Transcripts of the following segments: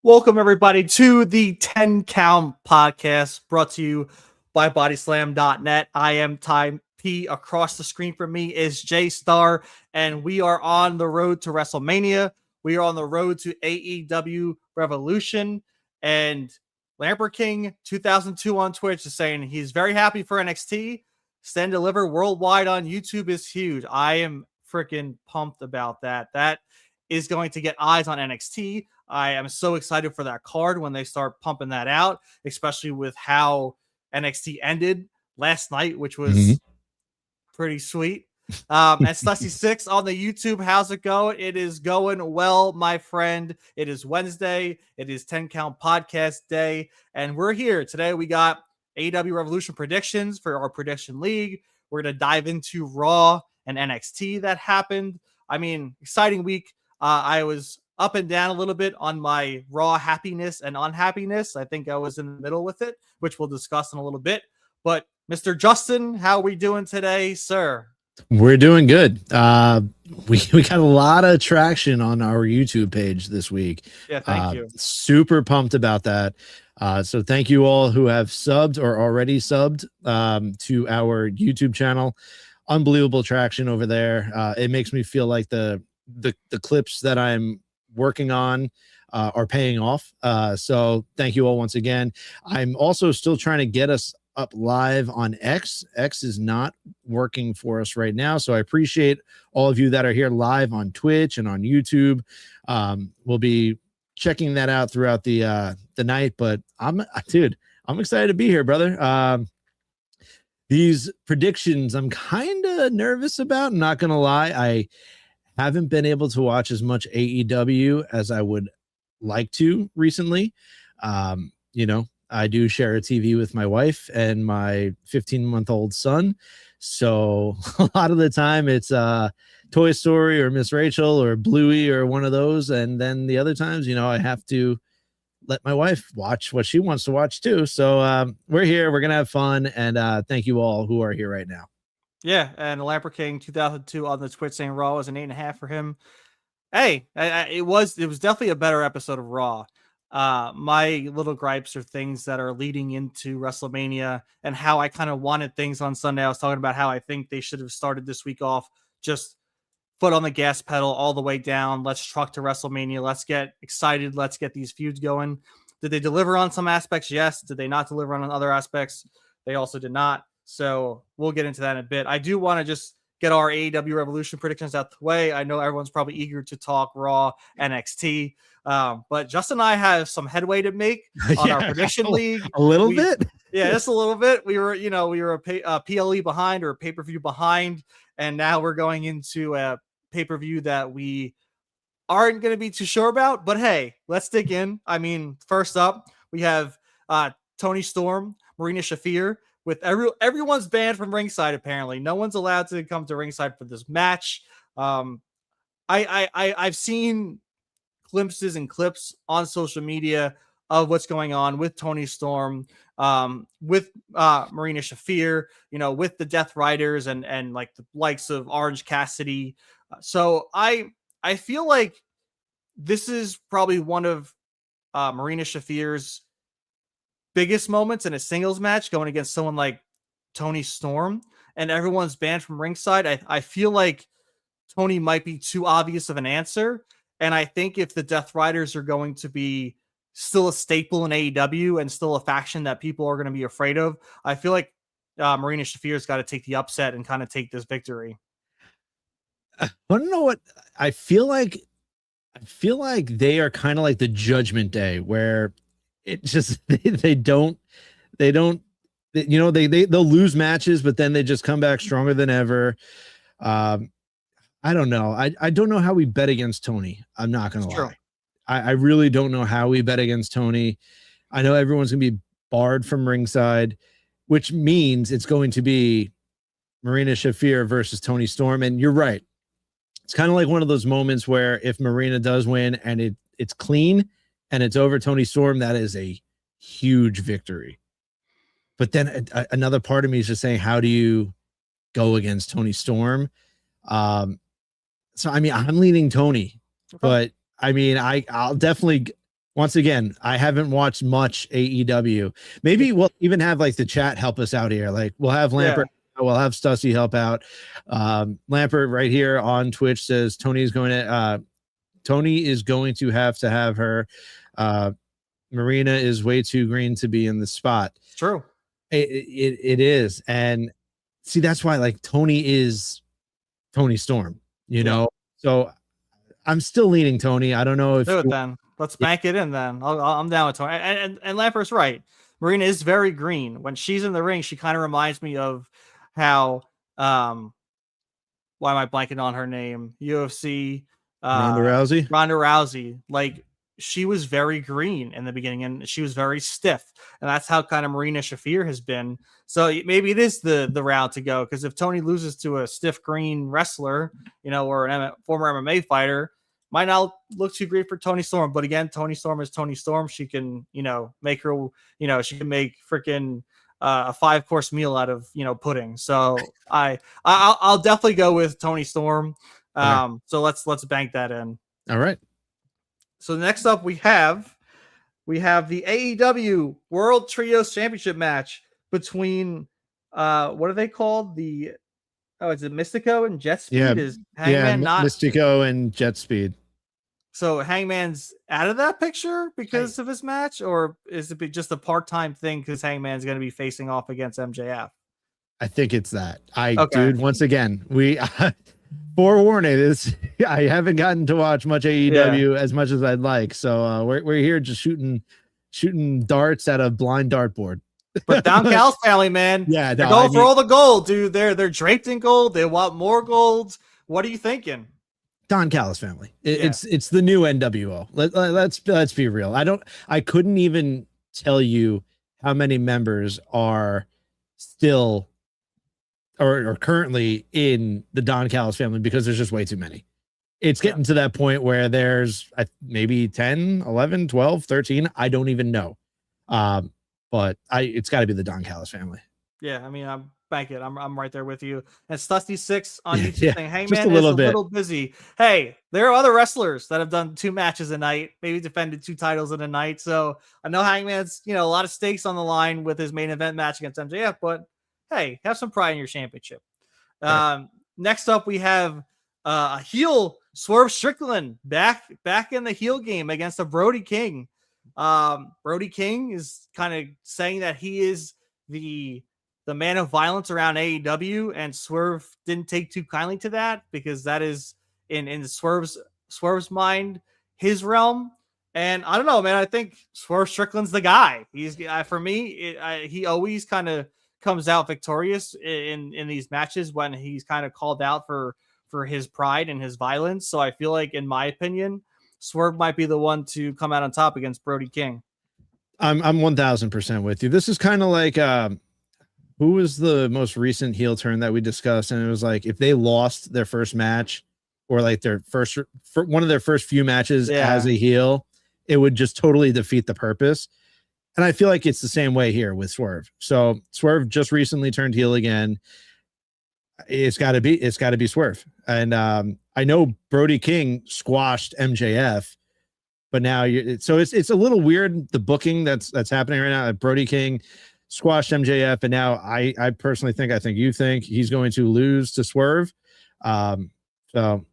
Welcome, everybody, to the 10 Count Podcast brought to you by Bodyslam.net. I am Ty P. Across the screen from me is J Star, and we are on the road to WrestleMania. We are on the road to AEW Revolution, and Lamper King 2002 on Twitch is saying he's very happy for NXT. Stand Deliver worldwide on YouTube is huge. I am freaking pumped about that. That is going to get eyes on NXT. I am so excited for that card when they start pumping that out, especially with how NXT ended last night, which was pretty sweet. And Stussy6 on the YouTube, how's it going? It is going well, my friend. It is Wednesday. It is 10 Count Podcast Day, and we're here. Today we got AEW Revolution predictions for our prediction league. We're going to dive into Raw and NXT that happened. I mean, exciting week. I was up and down a little bit on my Raw happiness and unhappiness. I think I was in the middle with it, which we'll discuss in a little bit. But Mr. Justin, how are we doing today, sir? We're doing good. We got a lot of traction on our YouTube page this week. Yeah, thank you. Super pumped about that. So thank you all who have subbed or already subbed to our YouTube channel. Unbelievable traction over there. It makes me feel like the clips that I'm working on are paying off. So thank you all once again. I'm also still trying to get us up live on X. X is not working for us right now, so I appreciate all of you that are here live on Twitch and on YouTube. We'll be checking that out throughout the night, but I'm excited to be here, brother. These predictions I'm kind of nervous about, I'm not gonna lie. I haven't been able to watch as much AEW as I would like to recently. I do share a TV with my wife and my 15-month-old son. So a lot of the time it's Toy Story or Miss Rachel or Bluey or one of those. And then the other times, I have to let my wife watch what she wants to watch too. So we're here. We're going to have fun. And thank you all who are here right now. Yeah, and Lamper King 2002 on the Twitch saying Raw was an 8.5 for him. Hey, it was definitely a better episode of Raw. My little gripes are things that are leading into WrestleMania and how I kind of wanted things on Sunday. I was talking about how I think they should have started this week off just foot on the gas pedal all the way down. Let's truck to WrestleMania. Let's get excited. Let's get these feuds going. Did they deliver on some aspects? Yes. Did they not deliver on other aspects? They also did not. So we'll get into that in a bit. I do want to just get our AEW Revolution predictions out the way. I know everyone's probably eager to talk Raw, NXT, but Justin and I have some headway to make on our prediction league. A little bit? Yeah, just a little bit. We were a PLE behind or a pay-per-view behind, and now we're going into a pay-per-view that we aren't going to be too sure about, but hey, let's dig in. I mean, first up, we have Toni Storm, Marina Shafir, with everyone's banned from ringside. Apparently, no one's allowed to come to ringside for this match. I've seen glimpses and clips on social media of what's going on with Toni Storm, with Marina Shafir, with the Death Riders and like the likes of Orange Cassidy. So I feel like this is probably one of Marina Shafir's biggest moments in a singles match, going against someone like Toni Storm, and everyone's banned from ringside. I feel like Toni might be too obvious of an answer. And I think if the Death Riders are going to be still a staple in AEW and still a faction that people are going to be afraid of, I feel like Marina Shafir's got to take the upset and kind of take this victory. I don't know what I feel like. I feel like they are kind of like the Judgment Day, where it just they'll lose matches, but then they just come back stronger than ever. I don't know. I don't know how we bet against Toni. I'm not gonna lie. I really don't know how we bet against Toni. I know everyone's gonna be barred from ringside, which means it's going to be Marina Shafir versus Toni Storm. And you're right. It's kind of like one of those moments where if Marina does win and it's clean and it's over Toni Storm, that is a huge victory. But then another part of me is just saying, how do you go against Toni Storm? So, I mean, I'm leaning Toni, but I mean, I'll definitely Once again, I haven't watched much AEW. Maybe we'll even have like the chat help us out here. Like we'll have Lampert, we'll have Stussy help out. Lampert right here on Twitch says Tony is going to have her. Marina is way too green to be in the spot. It's true. It is. And see, that's why like Tony is Tony Storm, you know? So I'm still leaning Tony. I don't know if do it then. Let's bank it in then. I'm down with Tony. And Lampert's right. Marina is very green. When she's in the ring, she kind of reminds me of how why am I blanking on her name? UFC Ronda Rousey. Ronda Rousey. Like she was very green in the beginning and she was very stiff. And that's how kind of Marina Shafir has been. So maybe it is the route to go. Because if Tony loses to a stiff green wrestler, you know, or a former MMA fighter, might not look too great for Tony Storm. But again, Tony Storm is Tony Storm. She can, you know, make her, you know, she can make freaking a 5-course meal out of, you know, pudding. So I'll definitely go with Tony Storm. So let's bank that in. All right. So next up we have the AEW World Trios Championship match between what are they called? Is it Mystico and Jet Speed? Is Hangman not Mystico and Jet Speed? So Hangman's out of that picture because of his match, or is it just a part-time thing because Hangman's going to be facing off against MJF? I think it's that. Dude, once again, we forewarning this. I haven't gotten to watch much AEW as much as I'd like, so we're here just shooting darts at a blind dartboard. But Don Callis family, man, they're going for all the gold, dude. They're draped in gold. They want more gold. What are you thinking? Don Callis family. It's the new NWO. Let's be real. I couldn't even tell you how many members are still or currently in the Don Callis family because there's just way too many. It's getting to that point where there's maybe 10, 11, 12, 13. I don't even know. But it's got to be the Don Callis family. Yeah, I mean, I'm right there with you. And Stusty 6 on YouTube saying, Hangman is a little busy. Hey, there are other wrestlers that have done 2 matches a night, maybe defended 2 titles in a night. So I know Hangman's, you know, a lot of stakes on the line with his main event match against MJF, but hey, have some pride in your championship. Right. Next up, we have a heel Swerve Strickland back in the heel game against a Brody King. Brody King is kind of saying that he is the man of violence around AEW, and Swerve didn't take too kindly to that because that is in Swerve's mind, his realm. And I don't know, man. I think Swerve Strickland's the guy. He's for me. He always kind of comes out victorious in these matches when he's kind of called out for his pride and his violence. So I feel like, in my opinion, Swerve might be the one to come out on top against Brody King. I'm 1000% with you. This is kind of like who was the most recent heel turn that we discussed, and it was like if they lost their first match or like their one of their first few matches as a heel, it would just totally defeat the purpose. And I feel like it's the same way here with Swerve. So Swerve just recently turned heel again. It's got to be Swerve. And I know Brody King squashed MJF, but now it's a little weird, the booking that's happening right now. Brody King squashed MJF, and now I personally think you think he's going to lose to Swerve. So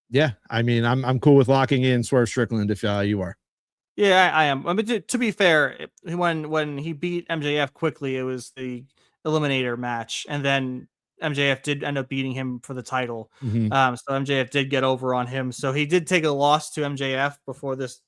yeah, I mean, I'm cool with locking in Swerve Strickland if you are. Yeah, I am. I mean, to be fair, when he beat MJF quickly, it was the Eliminator match, and then MJF did end up beating him for the title. Mm-hmm. So MJF did get over on him. So he did take a loss to MJF before this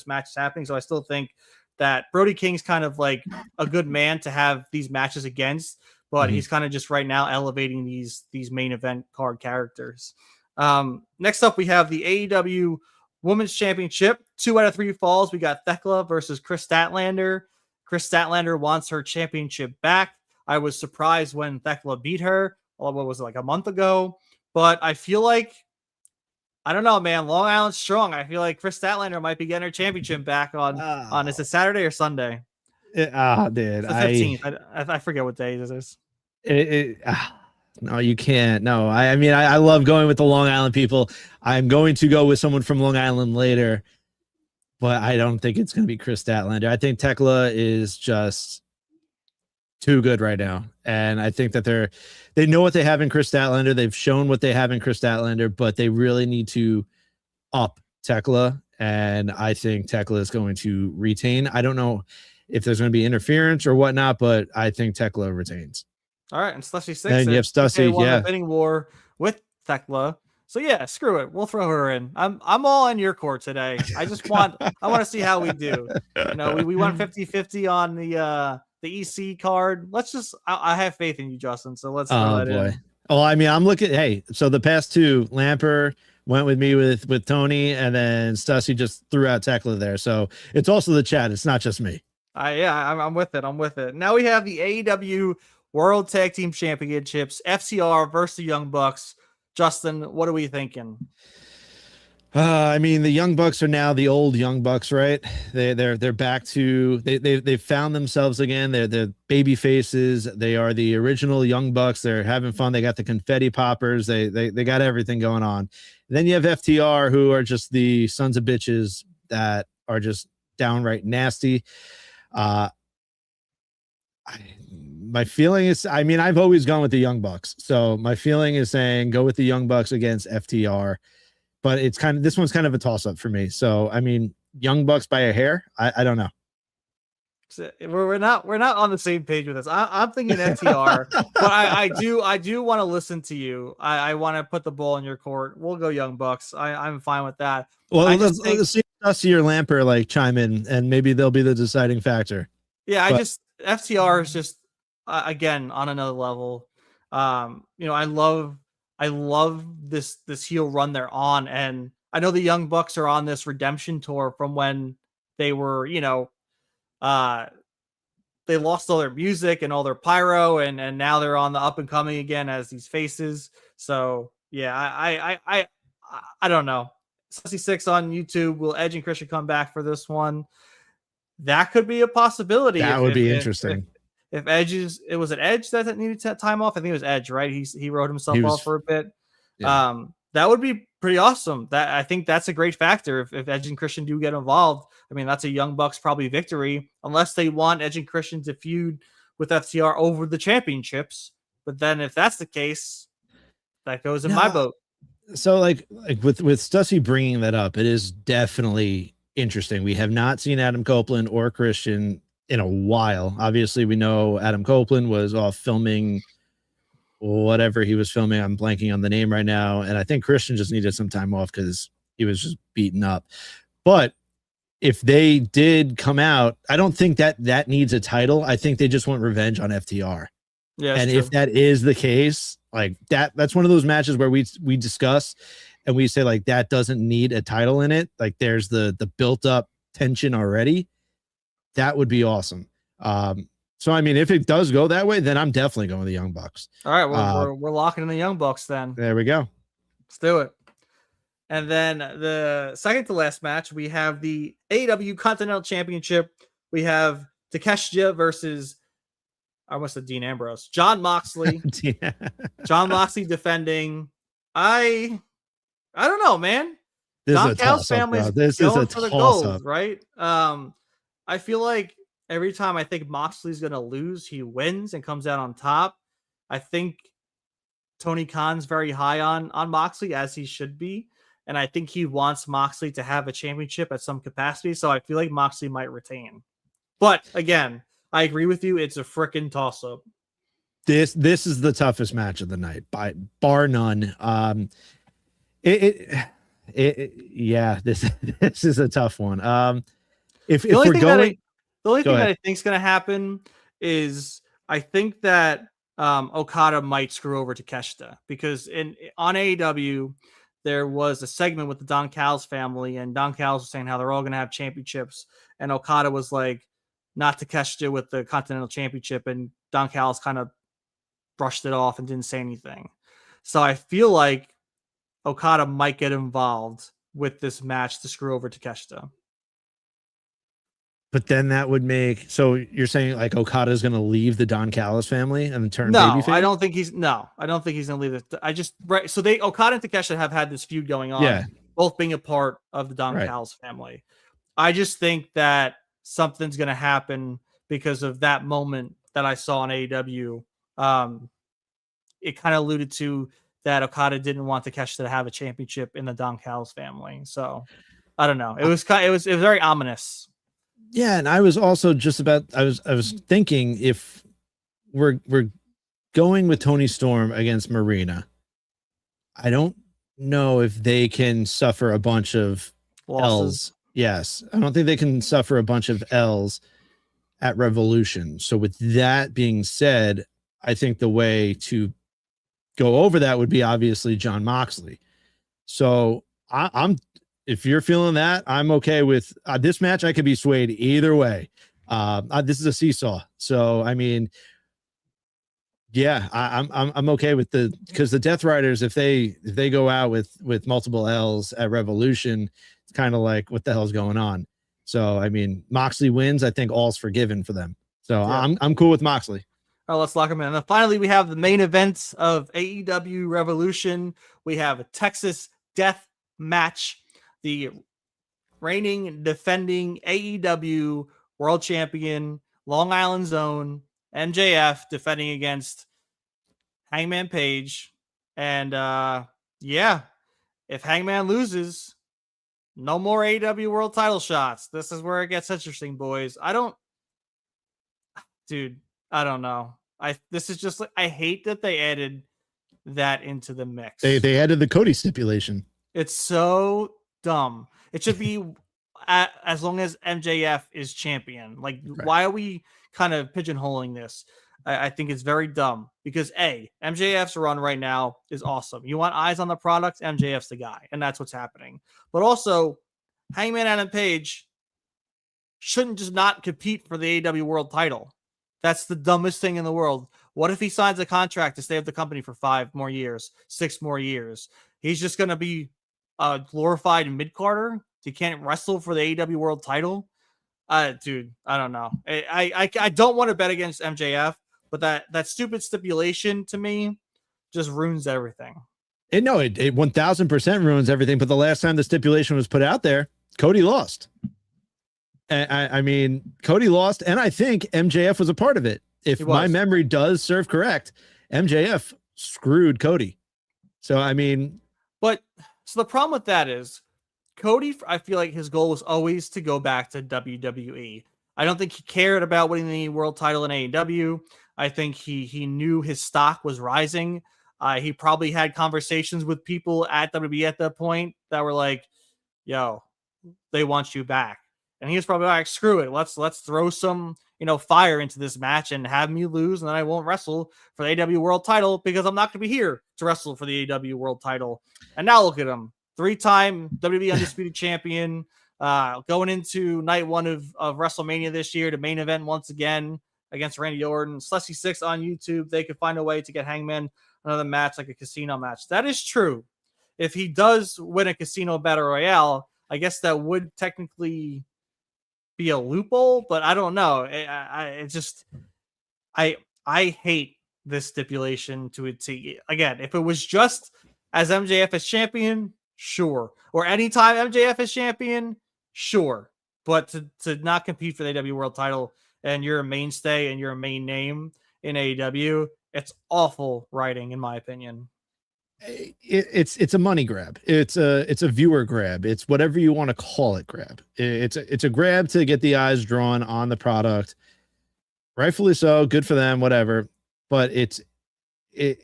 match is happening. So I still think that Brody King's kind of like a good man to have these matches against, but he's kind of just right now elevating these main event card characters. Next up, we have the AEW Women's Championship. 2 out of 3 falls. We got Thekla versus Chris Statlander. Chris Statlander wants her championship back. I was surprised when Thekla beat her. What was it, like a month ago? But I feel like, I don't know, man. Long Island strong. I feel like Chris Statlander might be getting her championship back on is it Saturday or Sunday? Dude, it's the 15th. I forget what day this is. No, you can't. No, I mean, I love going with the Long Island people. I'm going to go with someone from Long Island later. but I don't think it's going to be Chris Statlander. I think Tekla is just too good right now. And I think that they know what they have in Chris Statlander. They've shown what they have in Chris Statlander, but they really need to up Tekla. And I think Tekla is going to retain. I don't know if there's going to be interference or whatnot, but I think Tekla retains. All right, and Stussy 6 and you have Stussy, won the bidding war with Tekla. So yeah, screw it. We'll throw her in. I'm all in your court today. I want to see how we do. You know, we won 50-50 on the EC card. Let's just I have faith in you, Justin. So let's throw that in. Oh, I mean, I'm looking. Hey, so the past two, Lamper went with me with Tony, and then Stussy just threw out Tekla there. So it's also the chat. It's not just me. I'm with it. I'm with it. Now we have the AEW World Tag Team Championships, FTR versus the Young Bucks. Justin, what are we thinking? I mean, the Young Bucks are now the old Young Bucks, right? They're back to they've found themselves again. They're baby faces. They are the original Young Bucks. They're having fun. They got the confetti poppers. They got everything going on. And then you have FTR, who are just the sons of bitches that are just downright nasty. My feeling is, I mean, I've always gone with the Young Bucks. So my feeling is saying go with the Young Bucks against FTR. But it's this one's kind of a toss-up for me. So I mean, Young Bucks by a hair. I don't know. We're not on the same page with this. I'm thinking FTR, but I do want to listen to you. I want to put the ball in your court. We'll go Young Bucks. I'm fine with that. Well, let's see Stussy or Lamper like chime in, and maybe they'll be the deciding factor. Yeah, FTR is just again on another level. You know, I love this heel run they're on, and I know the Young Bucks are on this redemption tour from when they were, you know, they lost all their music and all their pyro, and now they're on the up and coming again as these faces. So yeah, I don't know. 66 on YouTube. Will Edge and Christian come back for this one? That could be a possibility. That would be interesting. If Edge it was an Edge that needed time off. I think it was Edge, right? He wrote himself off for a bit. Yeah. That would be pretty awesome. I think that's a great factor. If Edge and Christian do get involved, I mean, that's a Young Bucks probably victory, unless they want Edge and Christian to feud with FTR over the championships. But then if that's the case, that goes in my boat. So like with Stussy bringing that up, it is definitely interesting. We have not seen Adam Copeland or Christian in a while. Obviously, we know Adam Copeland was off filming whatever he was filming. I'm blanking on the name right now. And I think Christian just needed some time off because he was just beaten up. But if they did come out, I don't think that needs a title. I think they just want revenge on FTR. Yeah, and if that is the case, like that's one of those matches where we discuss and we say like that doesn't need a title in it. Like there's the built up tension already. That would be awesome. So I mean, if it does go that way, then I'm definitely going with the Young Bucks. All right, well, we're locking in the Young Bucks then. There we go. Let's do it. And then the second to last match, we have the AEW Continental Championship. We have Takeshita versus, I almost said Dean Ambrose, Jon Moxley. Jon Moxley defending. I don't know, man. Don Callis family's going for the gold, right? I feel like every time I think Moxley's going to lose, he wins and comes out on top. I think Tony Khan's very high on Moxley, as he should be. And I think he wants Moxley to have a championship at some capacity. So I feel like Moxley might retain. But again, I agree with you. It's a freaking toss-up. This is the toughest match of the night, by bar none. Yeah, this is a tough one. If we're going, the only thing that I think is going to happen is I think that Okada might screw over Takeshita, because on AEW there was a segment with the Don Callis family, and Don Callis was saying how they're all going to have championships, and Okada was like, not Takeshita with the Continental Championship, and Don Callis kind of brushed it off and didn't say anything. So I feel like Okada might get involved with this match to screw over Takeshita. But then that would make, so you're saying like Okada is going to leave the Don Callis family and turn babyface? I don't think he's going to leave it. So Okada and Takeshita have had this feud going on, both being a part of the Don Callis family. I just think that something's going to happen because of that moment that I saw in AEW. It kind of alluded to that Okada didn't want Takeshita to have a championship in the Don Callis family. So I don't know. It was very ominous. Yeah, and I was also just about I was thinking if we're going with Tony Storm against Marina, I don't know if they can suffer a bunch of Losses. L's. Yes, I don't think they can suffer a bunch of L's at Revolution. So with that being said, I think the way to go over that would be obviously John Moxley. So I'm if you're feeling that, I'm okay with this match. I could be swayed either way. This is a seesaw. So I mean, yeah, I'm okay with because the Death Riders, if they go out with multiple L's at Revolution, it's kind of like what the hell's going on. So I mean, Moxley wins. I think all's forgiven for them. So yeah. I'm cool with Moxley. All right, let's lock him in. And then finally, we have the main event of AEW Revolution. We have a Texas Death Match. The reigning, defending AEW World Champion, Long Island Zone, MJF defending against Hangman Page. And yeah, if Hangman loses, no more AEW World Title shots. This is where it gets interesting, boys. I don't know. This is just like, I hate that they added that into the mix. They added the Cody stipulation. It's so dumb. It should be as long as MJF is champion. Like, right. Why are we kind of pigeonholing this? I think it's very dumb because MJF's run right now is awesome. You want eyes on the product, MJF's the guy, and that's what's happening. But also, Hangman Adam Page shouldn't just not compete for the AEW World Title. That's the dumbest thing in the world. What if he signs a contract to stay with the company for 5 more years, 6 more years? He's just going to be a glorified mid-carder. He can't wrestle for the AEW World Title. Dude, I don't know. I don't want to bet against MJF, but that stupid stipulation to me just ruins everything. It 1000% ruins everything. But the last time the stipulation was put out there, Cody lost. I mean, Cody lost, and I think MJF was a part of it. If my memory does serve correct, MJF screwed Cody. So, I mean... So the problem with that is, Cody, I feel like his goal was always to go back to WWE. I don't think he cared about winning the world title in AEW. I think he knew his stock was rising. He probably had conversations with people at WWE at that point that were like, yo, they want you back. And he was probably like, screw it. Let's throw some, fire into this match and have me lose. And then I won't wrestle for the AEW World Title because I'm not going to be here to wrestle for the AEW World Title. And now look at him. 3-time WWE Undisputed Champion, going into night 1 of WrestleMania this year to main event once again against Randy Orton. Slessy 6 on YouTube. They could find a way to get Hangman another match, like a casino match. That is true. If he does win a casino battle royale, I guess that would technically be a loophole, but I don't know. I hate this stipulation to it. Again, if it was just as MJF as champion, sure. Or anytime MJF is champion, sure. But to not compete for the AEW World Title and you're a mainstay and you're a main name in AEW, it's awful writing, in my opinion. It's a money grab. It's a viewer grab. It's whatever you want to call it grab. It's a grab to get the eyes drawn on the product. Rightfully so. Good for them. Whatever. But it's I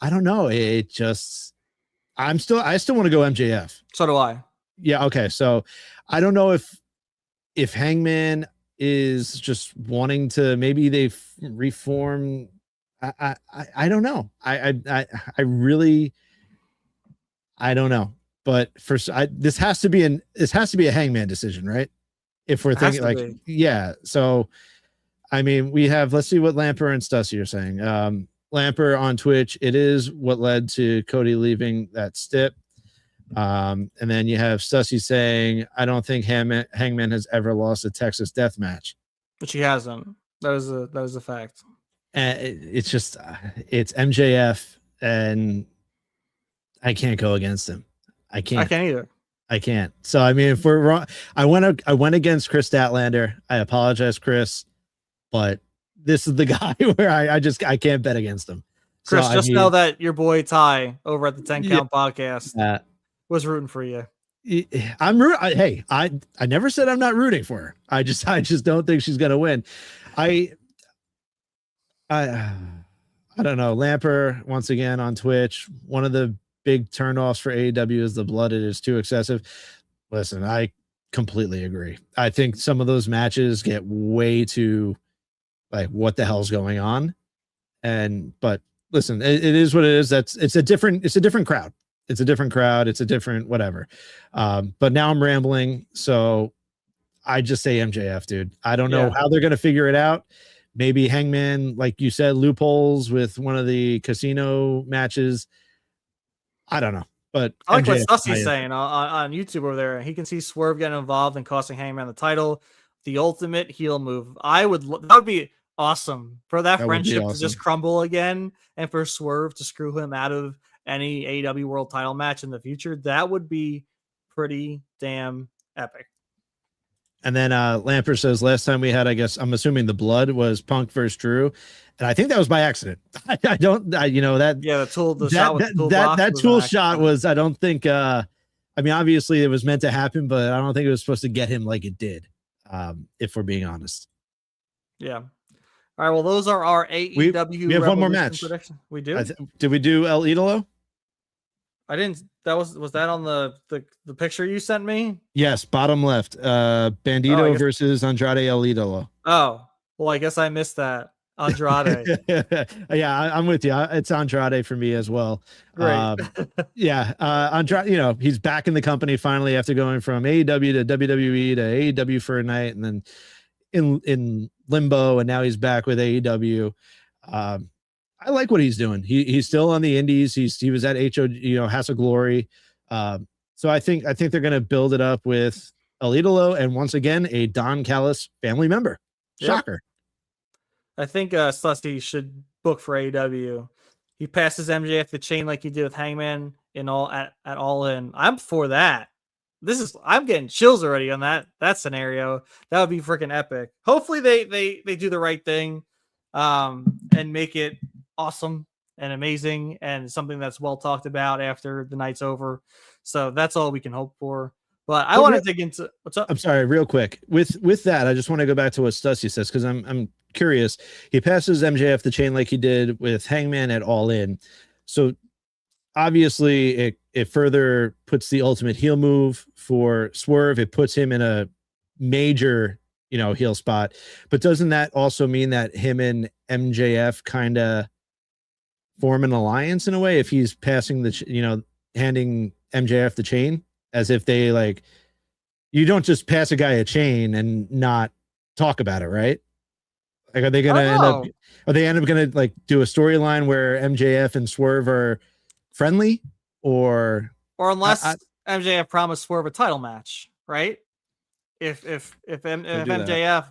don't know. I still want to go MJF. So do I. Yeah. Okay. So I don't know if Hangman is just wanting to, maybe they reform. I don't know. I really, I don't know. But this has to be a Hangman decision, right? If we're thinking like, yeah. So, I mean, let's see what Lamper and Stussy are saying. Lamper on Twitch, it is what led to Cody leaving that stip. And then you have Stussy saying, I don't think Hangman has ever lost a Texas death match. But she hasn't. That is a fact. And it's just, it's MJF, and I can't go against him. I can't either. I can't. So I mean, if we're wrong, I went against Chris Statlander. I apologize, Chris, but this is the guy where I can't bet against him. So Chris, I just know mean, that your boy Ty over at the 10 yeah, Count Podcast was rooting for you. Hey, I never said I'm not rooting for her. I just don't think she's gonna win. I I don't know. Lamper once again on Twitch. One of the big turnoffs for AEW is the blood. It is too excessive. Listen, I completely agree. I think some of those matches get way too like what the hell's going on. But listen, it is what it is. It's a different crowd. It's a different crowd. It's a different whatever. But now I'm rambling. So I just say MJF, dude. I don't know how they're gonna figure it out. Maybe Hangman, like you said, loopholes with one of the casino matches. I don't know. But I like what MJF, Sussy's saying on YouTube over there. He can see Swerve getting involved and costing Hangman the title. The ultimate heel move. That would be awesome for that friendship to just crumble again and for Swerve to screw him out of any AEW World Title match in the future. That would be pretty damn epic. And then Lamper says last time we had, I guess I'm assuming the blood was Punk versus Drew, and I think that was by accident. I don't, that tool shot was. I don't think. I mean, obviously it was meant to happen, but I don't think it was supposed to get him like it did. If we're being honest. Yeah. All right. Well, those are our AEW. We have one more match. Prediction. We do. Did we do El Idolo? I didn't. That was that on the picture you sent me? Yes, bottom left. Bandito versus Andrade El Idolo. Oh, well, I guess I missed that. Andrade. Yeah, I'm with you. It's Andrade for me as well. Great. Andrade, he's back in the company finally after going from AEW to WWE to AEW for a night and then in limbo, and now he's back with AEW. I like what he's doing. He's still on the indies. He was at House of Glory. So I think they're going to build it up with El Idolo and once again a Don Callis family member. Shocker. I think Sussy should book for AEW. He passes MJF the chain like he did with Hangman in at All In. I'm for that. I'm getting chills already on that scenario. That would be freaking epic. Hopefully they do the right thing and make it awesome and amazing and something that's well talked about after the night's over. So that's all we can hope for. But I want to dig into what's up. I'm sorry, real quick. With that, I just want to go back to what Stussy says because I'm curious. He passes MJF the chain like he did with Hangman at All In. So obviously it further puts the ultimate heel move for Swerve. It puts him in a major, heel spot. But doesn't that also mean that him and MJF kind of form an alliance in a way if he's passing handing MJF the chain? As if they you don't just pass a guy a chain and not talk about it, right? Like, are they going to end up going to do a storyline where MJF and Swerve are friendly or unless MJF promised Swerve a title match, right? If MJF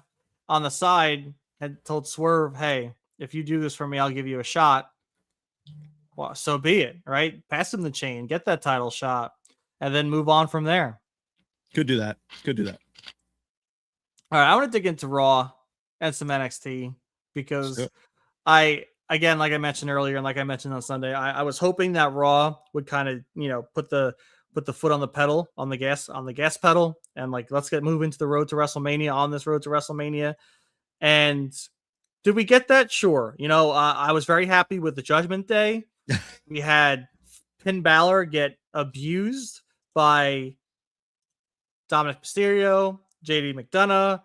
on the side had told Swerve, hey, if you do this for me, I'll give you a shot. Well, so be it, right? Pass him the chain, get that title shot. And then move on from there. Could do that. All right, I want to dig into Raw and some NXT because again, like I mentioned earlier, and like I mentioned on Sunday, I was hoping that Raw would kind of put the foot on the pedal, on the gas pedal, and let's move into the road to WrestleMania on this road to WrestleMania. And did we get that? Sure. I was very happy with the Judgment Day. We had Finn Balor get abused by Dominic Mysterio, JD McDonough,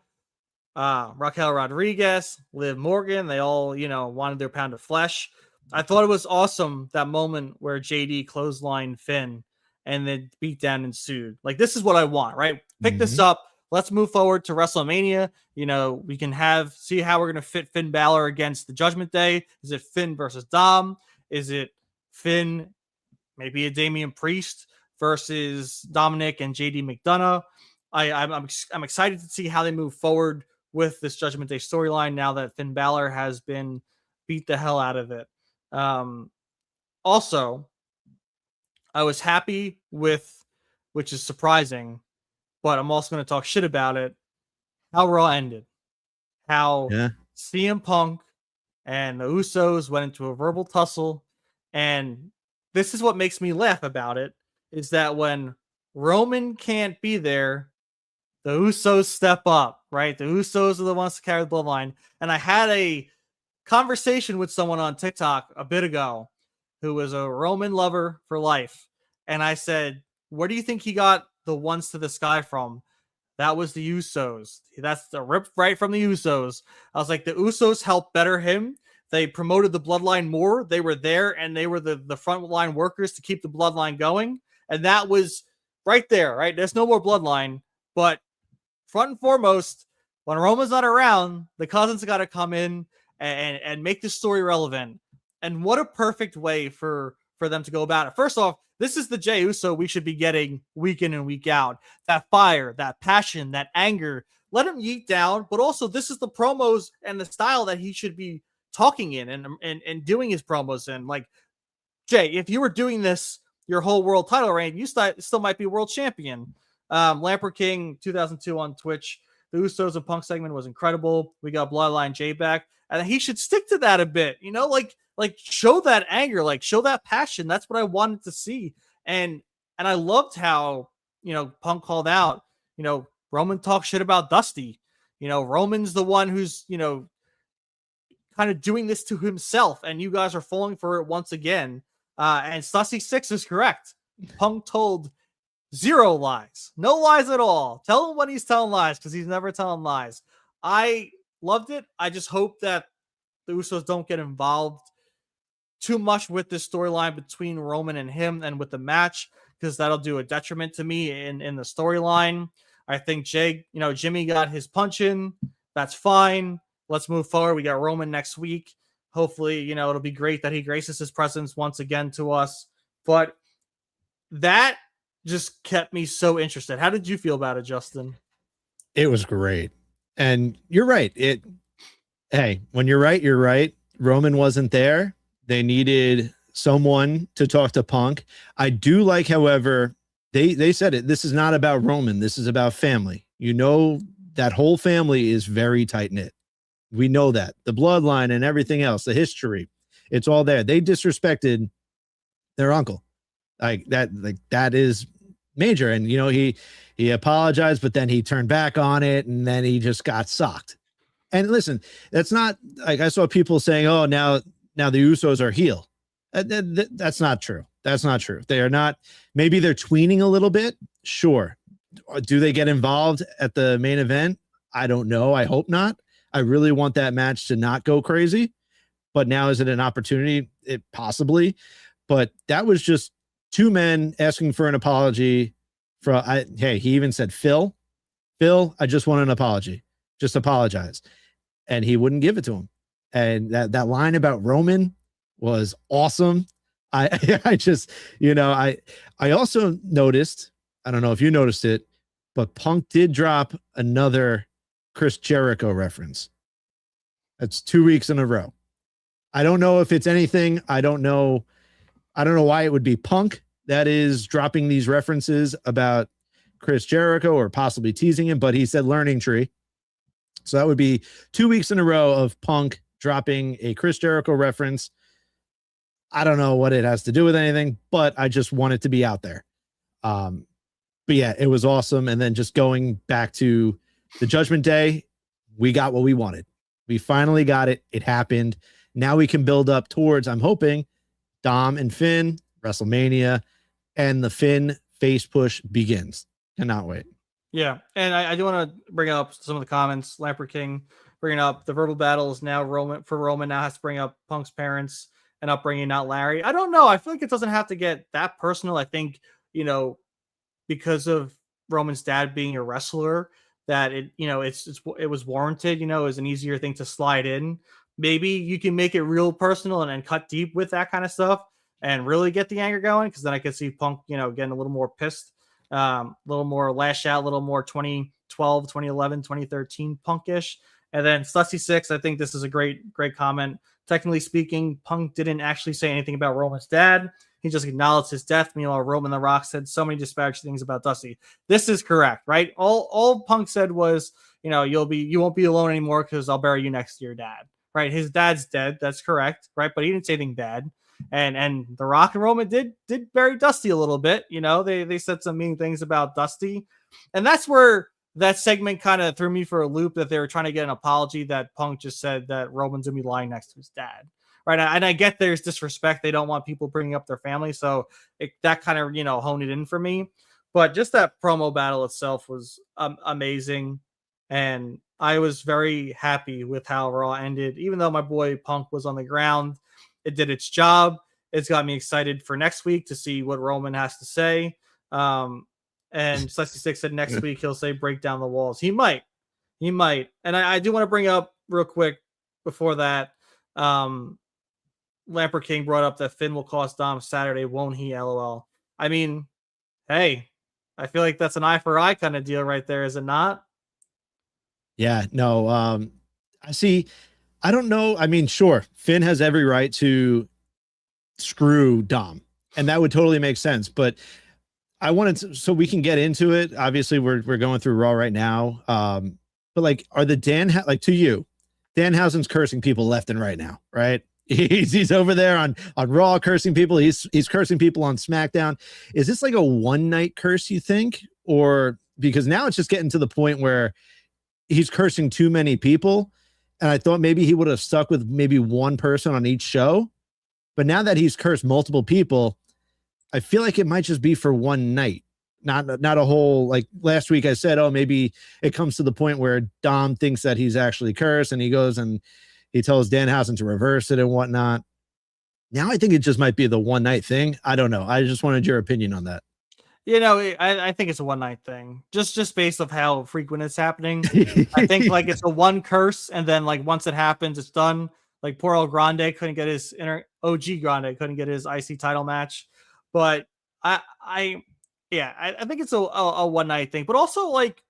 Raquel Rodriguez, Liv Morgan. They all, wanted their pound of flesh. I thought it was awesome, that moment where JD clotheslined Finn and then beatdown ensued. This is what I want, right? Pick this up. Let's move forward to WrestleMania. We can see how we're going to fit Finn Balor against the Judgment Day. Is it Finn versus Dom? Is it Finn, maybe a Damian Priest versus Dominic and JD McDonough? I'm excited to see how they move forward with this Judgment Day storyline now that Finn Balor has been beat the hell out of it. Also, I was happy with which is surprising, but I'm also going to talk shit about it. How Raw ended, how CM Punk and the Usos went into a verbal tussle. And this is what makes me laugh about it, is that when Roman can't be there, the Usos step up, right? The Usos are the ones to carry the bloodline. And I had a conversation with someone on TikTok a bit ago who was a Roman lover for life. And I said, where do you think he got the ones to the sky from? That was the Usos. That's the rip right from the Usos. I was like, the Usos helped better him. They promoted the bloodline more. They were there and they were the front line workers to keep the bloodline going. And that was right there, right? There's no more bloodline. But front and foremost, when Roma's not around, the cousins got to come in and make this story relevant. And what a perfect way for them to go about it. First off, this is the Jey Uso we should be getting week in and week out. That fire, that passion, that anger. Let him yeet down, but also this is the promos and the style that he should be talking in and doing his promos in. Like, Jay, if you were doing this your whole world title reign, you still might be world champion. Lamper King 2002 on Twitch. The Usos and Punk segment was incredible. We got Bloodline Jay back, and he should stick to that a bit. You know, like show that anger, like show that passion. That's what I wanted to see. And I loved how, you know, Punk called out, you know, Roman talks shit about Dusty. You know, Roman's the one who's, you know, kind of doing this to himself, and you guys are falling for it once again. And Stussy 6 is correct. Punk told zero lies. No lies at all. Tell him when he's telling lies, because he's never telling lies. I loved it. I just hope that the Usos don't get involved too much with this storyline between Roman and him and with the match, because that'll do a detriment to me in the storyline. I think Jimmy got his punch in. That's fine. Let's move forward. We got Roman next week. Hopefully, you know, it'll be great that he graces his presence once again to us. But that just kept me so interested. How did you feel about it, Justin? It was great. And you're right. Hey, when you're right, you're right. Roman wasn't there. They needed someone to talk to Punk. I do like, however, they said it. This is not about Roman. This is about family. You know, that whole family is very tight knit. We know that the bloodline and everything else, the history, it's all there. They disrespected their uncle. That is major. And, you know, he apologized, but then he turned back on it and then he just got socked. And listen, that's not like, I saw people saying, oh, now the Usos are heel. That's not true. That's not true. They are not. Maybe they're tweening a little bit. Sure. Do they get involved at the main event? I don't know. I hope not. I really want that match to not go crazy, but now is it an opportunity? It possibly, but that was just two men asking for an apology. Hey, he even said, Phil, I just want an apology. Just apologize. And he wouldn't give it to him. And that line about Roman was awesome. I just, you know, I also noticed, I don't know if you noticed it, but Punk did drop another Chris Jericho reference. That's 2 weeks in a row. I don't know if it's anything. I don't know why it would be Punk that is dropping these references about Chris Jericho or possibly teasing him, but he said learning tree. So that would be 2 weeks in a row of Punk dropping a Chris Jericho reference. I don't know what it has to do with anything, but I just want it to be out there. But yeah, it was awesome. And then just going back to the Judgment Day, we got what we wanted. We finally got it. It happened. Now we can build up towards, I'm hoping, Dom and Finn, WrestleMania, and the Finn face push begins. Cannot wait. Yeah, and I do want to bring up some of the comments. Lamper King bringing up the verbal battle is now Roman now has to bring up Punk's parents and upbringing, not Larry. I don't know. I feel like it doesn't have to get that personal. I think, you know, because of Roman's dad being a wrestler, that it was warranted. You know, it was an easier thing to slide in. Maybe you can make it real personal and cut deep with that kind of stuff and really get the anger going. Because then I could see Punk, you know, getting a little more pissed, a little more lash out, a little more 2012, 2011, 2013 Punkish. And then Stussy 6, I think this is a great comment. Technically speaking, Punk didn't actually say anything about Roman's dad. He just acknowledged his death. Meanwhile, Roman The Rock said so many disparaging things about Dusty. This is correct, right? All Punk said was, you won't be alone anymore because I'll bury you next to your dad. Right? His dad's dead. That's correct, right? But he didn't say anything bad. And The Rock and Roman did bury Dusty a little bit. They said some mean things about Dusty, and that's where that segment kind of threw me for a loop, that they were trying to get an apology, that Punk just said that Roman's gonna be lying next to his dad. Right. And I get there's disrespect. They don't want people bringing up their family. So that kind of, honed it in for me. But just that promo battle itself was amazing. And I was very happy with how Raw ended. Even though my boy Punk was on the ground, it did its job. It's got me excited for next week to see what Roman has to say. And Celesty Six said next week he'll say break down the walls. He might. And I do want to bring up real quick before that. Lamper King brought up that Finn will cost Dom Saturday, won't he? LOL. I mean, hey, I feel like that's an eye for eye kind of deal right there, is it not? Yeah, no. I see. I don't know. I mean, sure, Finn has every right to screw Dom, and that would totally make sense. But I wanted to, so we can get into it. Obviously, we're going through Raw right now. But like, are the to you, Danhausen's cursing people left and right now, right? He's over there on Raw cursing people. He's cursing people on SmackDown. Is this like a one night curse, you think? Or because now it's just getting to the point where he's cursing too many people. And I thought maybe he would have stuck with maybe one person on each show. But now that he's cursed multiple people, I feel like it might just be for one night. Not a whole, like last week I said, oh, maybe it comes to the point where Dom thinks that he's actually cursed and he goes and he tells Danhausen to reverse it and whatnot. Now I think it just might be the one night thing. I don't know. I just wanted your opinion on that. I think it's a one night thing, just based off how frequent it's happening. I think like it's a one curse, and then like once it happens, it's done. Like poor old Grande couldn't get his OG Grande couldn't get his IC title match, but I think it's a one night thing. But also like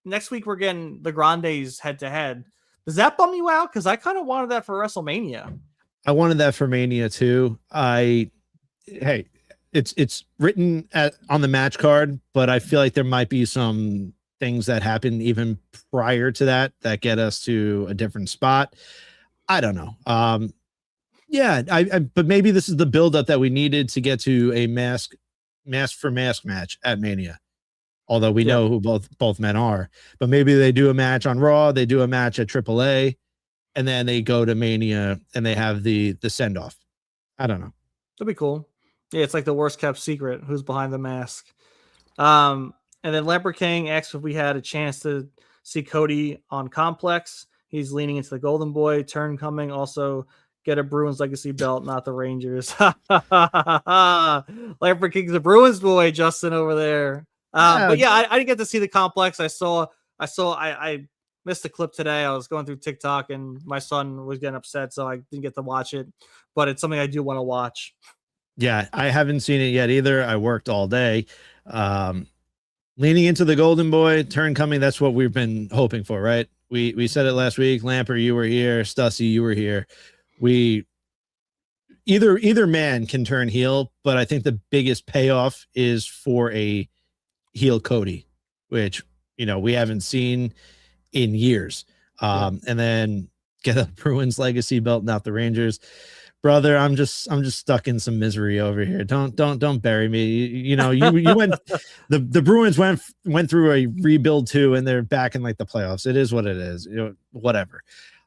next week we're getting the Grandes head to head. Does that bum you out? Because I kind of wanted that for WrestleMania. I wanted that for Mania too. Hey, it's written on the match card, but I feel like there might be some things that happen even prior to that get us to a different spot. I don't know. Yeah, but maybe this is the buildup that we needed to get to a mask for mask match at Mania. Although we know who both men are, but maybe they do a match on Raw, they do a match at AAA, and then they go to Mania and they have the send off. I don't know. That'd be cool. Yeah, it's like the worst kept secret. Who's behind the mask? And then Lamper King asked if we had a chance to see Cody on Complex. He's leaning into the Golden Boy turn coming. Also, get a Bruins legacy belt, not the Rangers. Lamper King's a Bruins boy, Justin over there. But yeah, I didn't get to see the Complex. I missed the clip today. I was going through TikTok and my son was getting upset, so I didn't get to watch it. But it's something I do want to watch. Yeah, I haven't seen it yet either. I worked all day. Leaning into the Golden Boy turn coming. That's what we've been hoping for, right? We said it last week. Lamper, you were here. Stussy, you were here. Either man can turn heel, but I think the biggest payoff is for a heel Cody, which we haven't seen in years. And then get a Bruins legacy belt, not the Rangers. Brother, I'm just stuck in some misery over here. Don't bury me. You went the Bruins went through a rebuild too, and they're back in like the playoffs. It is what it is. Whatever.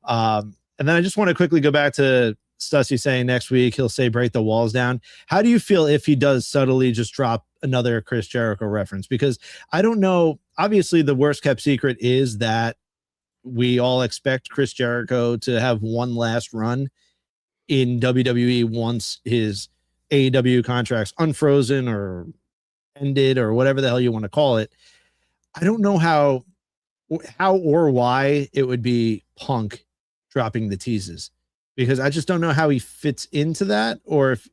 And then I just want to quickly go back to Stussy saying next week he'll say break the walls down. How do you feel if he does subtly just drop another Chris Jericho reference? Because I don't know. Obviously, the worst kept secret is that we all expect Chris Jericho to have one last run in WWE once his AEW contract's unfrozen or ended or whatever the hell you want to call it. I don't know how or why it would be Punk dropping the teases, because I just don't know how he fits into that, or if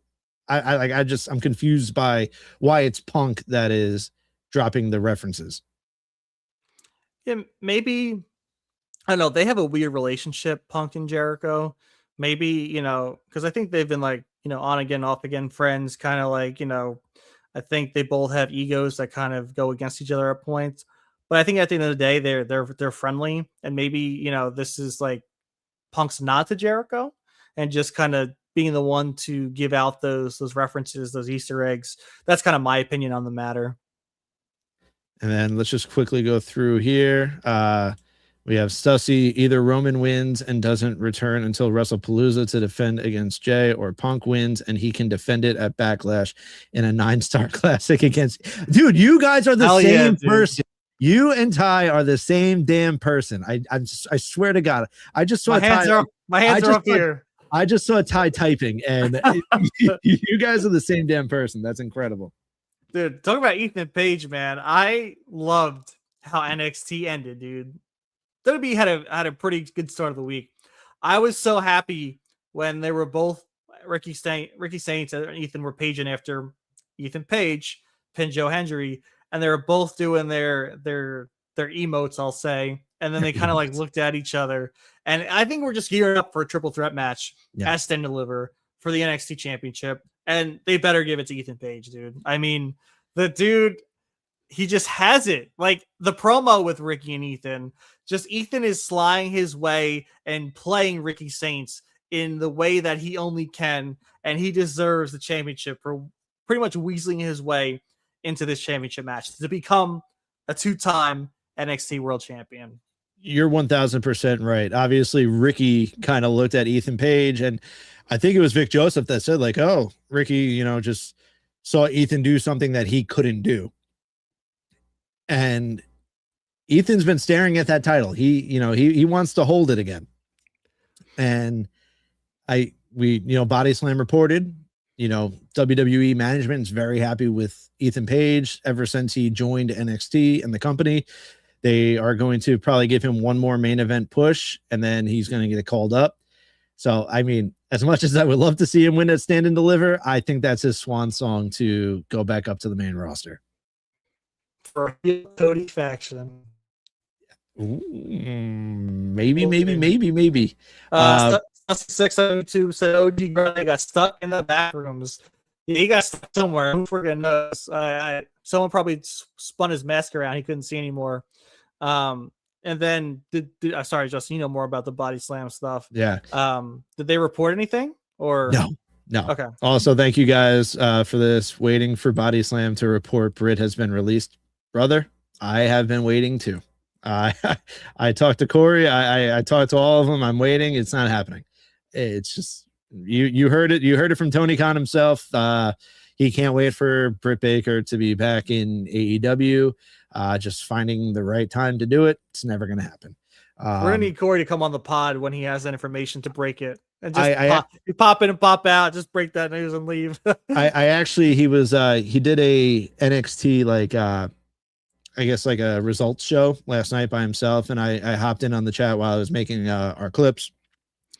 I'm confused by why it's Punk that is dropping the references. Yeah, maybe, I don't know. They have a weird relationship, Punk and Jericho. Maybe, because I think they've been like on again, off again friends, kind of like, I think they both have egos that kind of go against each other at points. But I think at the end of the day, they're friendly, and maybe this is like Punk's nod to Jericho, and just kind of being the one to give out those references, those Easter eggs. That's kind of my opinion on the matter. And then let's just quickly go through here. We have Stussy. Either Roman wins and doesn't return until WrestlePalooza to defend against Jay, or Punk wins and he can defend it at Backlash in a 9-star classic against. Dude, you guys are the same person. You and Ty are the same damn person. I swear to God. I just saw my hands are up here. I just saw Ty typing, and you guys are the same damn person. That's incredible. Dude, talk about Ethan Page, man. I loved how NXT ended, dude. WWE had a pretty good start of the week. I was so happy when they were both Ricky Saints and Ethan were paging after Ethan Page pinned Joe Hendry, and they were both doing their emotes, I'll say, and then they kind of like looked at each other, and I think we're just gearing up for a triple threat match at Stand and Deliver for the NXT Championship, and they better give it to Ethan Page, dude. I mean, the dude, he just has it. Like the promo with Ricky and Ethan, just Ethan is sliding his way and playing Ricky Saints in the way that he only can, and he deserves the championship for pretty much weaseling his way into this championship match to become a 2-time NXT World Champion. You're 1000% right. Obviously, Ricky kind of looked at Ethan Page, and I think it was Vic Joseph that said, like, oh, Ricky, just saw Ethan do something that he couldn't do. And Ethan's been staring at that title. He wants to hold it again. And Body Slam reported, WWE management is very happy with Ethan Page ever since he joined NXT and the company. They are going to probably give him one more main event push, and then he's going to get called up. So, I mean, as much as I would love to see him win at Stand and Deliver, I think that's his swan song to go back up to the main roster. For a Cody faction. Ooh, maybe. 672 said OG Garland got stuck in the bathrooms. He got stuck somewhere. Who freaking knows? Someone probably spun his mask around. He couldn't see anymore. And then, sorry, Justin, you know more about the Body Slam stuff. Yeah. Did they report anything? Or no. Okay. Also, thank you guys for this. Waiting for Body Slam to report Britt has been released. Brother, I have been waiting too. I talked to Corey. I talked to all of them. I'm waiting. It's not happening. It's just you heard it. You heard it from Tony Khan himself. He can't wait for Britt Baker to be back in AEW. Just finding the right time to do it. It's never going to happen. We're gonna need Corey to come on the pod when he has that information to break it, and just pop in and pop out. Just break that news and leave. I actually he did a NXT I guess like a results show last night by himself, and I hopped in on the chat while I was making our clips.